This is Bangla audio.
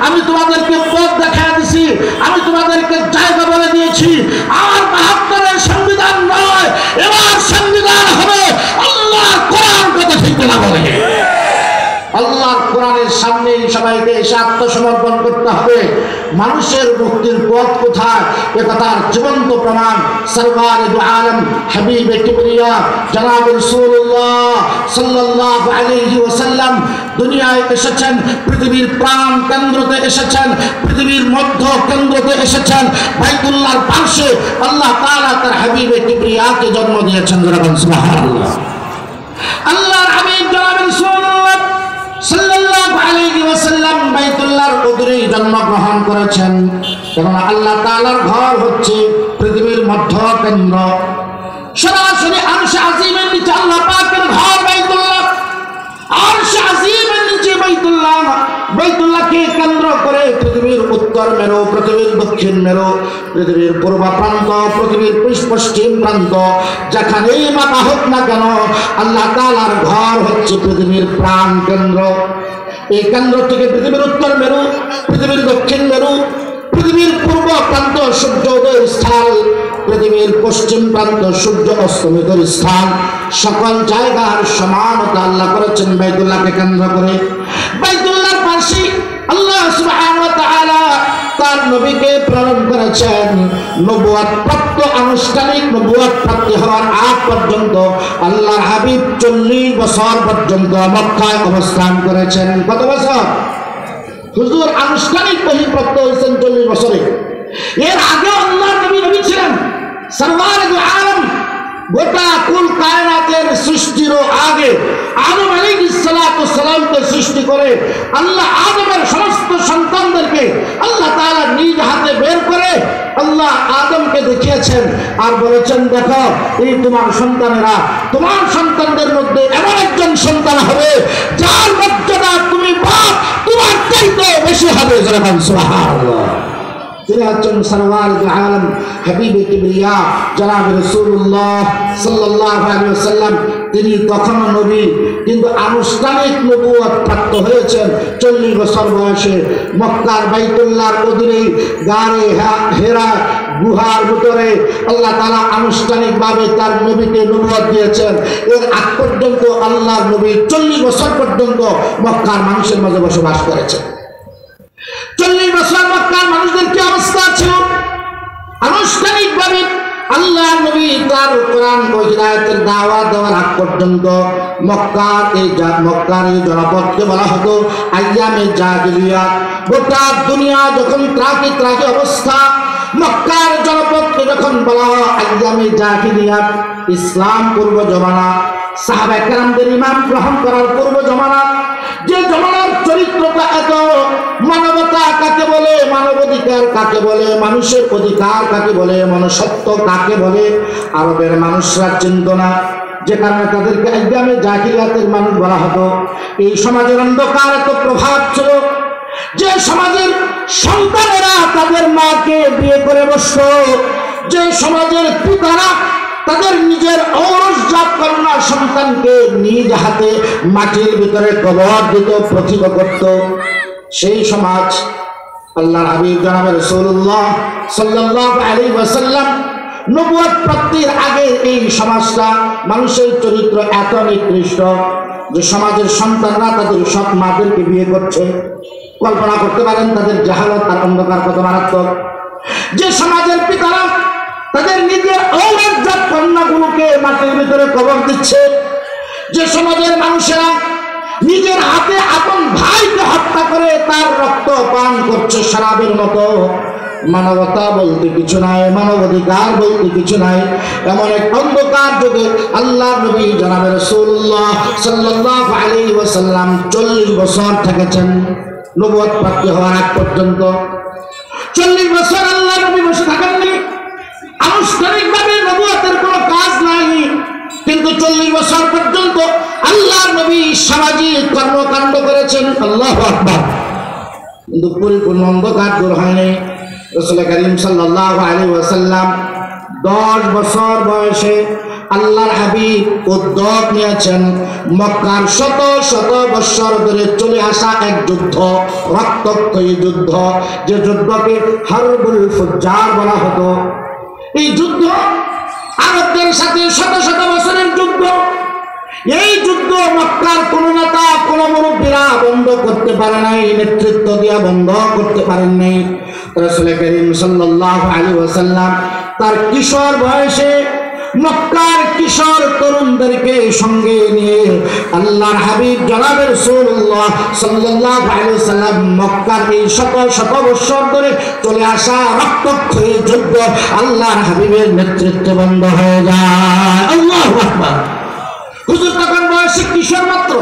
আমি তোমাদেরকে পথ দেখা দিছি, আমি তোমাদেরকে জায়গা বলে দিয়েছি। আর ৭২-এর সংবিধান নয়, এবার সংবিধান হবে আল্লাহর কোরআন। কথা ঠিক না বলে? আল্লাহর কোরআনের সামনে সবাইকে এসে আত্মসমর্পণ করতে হবে। মানুষের মুক্তির পথ কোথায় একথার জীবন্ত প্রমাণ সরওয়ারে দু আলম হাবিবে কিবরিয়া জনাব রাসূলুল্লাহ সাল্লাল্লাহু আলাইহি ওয়াসাল্লাম দুনিয়ায় এসেছেন, পৃথিবীর প্রাণ কেন্দ্রতে এসেছেন, পৃথিবীর মধ্য কেন্দ্রতে এসেছেন। বাইতুল্লাহর পাশে আল্লাহ তাআলা তার হাবিবে কিবরিয়াকে জন্ম দিয়েছেন। সুবহানাল্লাহ। আল্লাহর হাবিব জনাব রাসূলুল্লাহ সাল্লাল্লাহু আলাইহি ওয়াসাল্লাম বাইতুল্লাহর অদূরে জন্মগ্রহণ করেছেন এবং আল্লাহ তাআলার ঘর হচ্ছে পৃথিবীর মধ্য কেন্দ্র। সরাসরি আরশে আজিমের নিচে আল্লাহ পাকের ঘর বাইতুল্লাহ। আরশে আজিমের নিচে বাইতুল্লাহ। বাইতুল্লাহকে কেন্দ্র করে পৃথিবীর উত্তর মেরু, পৃথিবীর দক্ষিণ মেরু, পৃথিবীর পূর্ব প্রান্ত, পৃথিবীর পশ্চিম প্রান্ত, যেখানেই মাথা হোক না কেন আল্লাহ তাআলার ঘর হচ্ছে পৃথিবীর প্রাণ কেন্দ্র। এই কেন্দ্র থেকে পৃথিবীর উত্তর মেরু, পৃথিবীর দক্ষিণ মেরু, পৃথিবীর পূর্ব প্রান্ত সূর্যোদয়ের স্থান, পৃথিবীর পশ্চিম প্রান্ত সূর্য অস্তমিতের স্থান, সকল জায়গার সমানতা আল্লাহ করেছেন বাইতুল্লাহকে কেন্দ্র করে। বাইতুল্লাহর পাশে আল্লাহ সুবহানাহু ওয়া তাআলা তার নবীকে প্রেরণ করেছেন। নবুয়ত প্রাপ্ত, আনুষ্ঠানিক নবুয়ত প্রাপ্তি হওয়ার আগ পর্যন্ত আল্লাহর হাবিব 40 বছর পর্যন্ত মক্কায় অবস্থান করেছেন। কত বছর? হুজুর আনুষ্ঠানিক বহিঃপ্রাপ্ত হয়েছেন 40 বছরে। এর আগে আল্লাহর নবী ছিলেন সরওয়ারে দু আলম। গোটা কুল কায়নাতের সৃষ্টিরও আগে আদম আলাইহিস সালাতু সালামকে সৃষ্টি করে আল্লাহ আদমের সমস্ত সন্তানদেরকে আল্লাহ তাআলা নিজ হাতে বের করে আল্লাহ আদমকে দেখিয়েছেন আর বলেছেন, দেখো এই তোমার সন্তানেরা, তোমার সন্তানদের মধ্যে এমন একজন সন্তান হবে যার মর্যাদা তুমি বাপ তোমার চাইতে বেশি হবে। সুবহানাল্লাহ। তিনি হচ্ছেন সরওয়ারে দু আলম হাবিবে কিবরিয়া জনাব রাসূলুল্লাহ সাল্লাল্লাহু আলাইহি ওয়াসাল্লাম। তিনি তখনও নবী, কিন্তু আনুষ্ঠানিক নবুয়ত প্রাপ্ত হয়েছেন 40 বছর বয়সে। মক্কার বাইতুল্লাহর অদূরে গারে হেরা গুহার ভিতরে আল্লাহ তাআলা আনুষ্ঠানিকভাবে তার নবীকে নবুয়ত দিয়েছেন। এর আগ পর্যন্ত আল্লাহর নবী 40 বছর পর্যন্ত মক্কার মানুষের মাঝে বসবাস করেছেন। 40 বছর মক্কার মানুষদের কি অবস্থা ছিল? আনুষ্ঠানিকভাবে আল্লাহ নবী তার কোরআন ও হিদায়াতের দাওয়াত দেওয়ার আগ পর্যন্ত মক্কার এই জনপদকে বলা হতো আইয়ামে জাহিলিয়াত। গোটা দুনিয়া যখন ত্রাহি অবস্থা, মক্কার জনপদকে যখন বলা হয় আইয়ামে জাহিলিয়াত, ইসলাম পূর্ব জমানা, সাহাবায়ে কেরামদের ঈমান গ্রহণ করার পূর্ব জমানা, যে জমানার চরিত্রটা এত, মানবতা কাকে বলে, মানবাধিকার কাকে বলে, মানুষের অধিকার কাকে বলে, মনুষ্যত্ব কাকে বলে, আরবের মানুষরা চিনত না, যে কারণে তাদেরকে আইয়ামে জাহিলিয়াতের মানুষ বলা হতো। এই সমাজের অন্ধকার এত প্রভাব ছিল যে সমাজের সন্তানেরা তাদের মাকে বিয়ে করে বসত, যে সমাজের পিতারা তাদের নিজের ঔরসজাত কন্যা সন্তানকে নিজ হাতে মাটির ভিতরে কবর দিত, প্রতিজ্ঞা করত। সেই সমাজ আল্লাহর হাবিব জনাব রাসূলুল্লাহ সাল্লাল্লাহু আলাইহি ওয়াসাল্লাম নবুয়ত প্রাপ্তির আগে এই সমাজটা, মানুষের চরিত্র এত নিকৃষ্ট যে সমাজের সন্তানরা তাদের সৎ মাদেরকে বিয়ে করছে। কল্পনা করতে পারেন তাদের জাহালত আর অন্ধকার কত মারাত্মক। যে সমাজের পিতারা তাদের নিজের ঔরসজাত কন্যাগুলোকে মাটির ভিতরে কবর দিচ্ছে, যে সমাজের মানুষেরা নিজের হাতে আপন ভাইকে হত্যা করে তার রক্ত পান করছে শরাবের মতো। মানবতা বলতে কিছু নাই, মানবাধিকার বলতে কিছু নাই। এমন এক অন্ধকার যুগে আল্লাহর নবী জনাব রাসূলুল্লাহ সাল্লাল্লাহু আলাইহি ওয়াসাল্লাম 40 বছর থেকেছেন নবুয়ত প্রাপ্তি হওয়ার আগ পর্যন্ত। 40 বছর আল্লাহর নবী বসে থাকেননি। আনুষ্ঠানিকভাবে নবুয়তের কোনো কাজ নাই, কিন্তু 40 বছর পর্যন্ত আল্লাহর নবী সামাজিক কর্মকাণ্ড করেছেন। আল্লাহু আকবার। কিন্তু পরিপূর্ণ অন্ধকার দূর হয়নি। রাসূল করিম সাল্লাল্লাহু আলাইহি ওয়াসাল্লাম 10 বছর বয়সে আল্লাহর হাবিব উদ্যোগ নিয়েছেন মক্কার শত শত বৎসর ধরে চলে আসা এক যুদ্ধ, রক্তক্ষয়ী যুদ্ধ, যে যুদ্ধকে হারবুল ফুজ্জার বলা হতো। এই যুদ্ধ আরবদের সাথে শত শত বছরের যুদ্ধ। এই যুদ্ধ মক্কার কোন নেতা, কোন মুরব্বীরা বন্ধ করতে পারে নাই, নেতৃত্ব দিয়া বন্ধ করতে পারেন নাই। রাসূল করিম সাল্লাল্লাহু আলাইহি ওয়াসাল্লাম তার কিশোর বয়সে মক্কার কিশোর তরুণদেরকে সঙ্গে নিয়ে আল্লাহর হাবিব জনাব রাসূলুল্লাহ সাল্লাল্লাহু আলাইহি ওয়াসাল্লাম মক্কার এই শত শত বছর ধরে চলে আসা রক্তক্ষয়ী যুদ্ধ আল্লাহর হাবিবের নেতৃত্বে বন্ধ হয়ে যায়। আল্লাহু আকবার। হুজুর তখন বয়সে কিশোর মাত্র।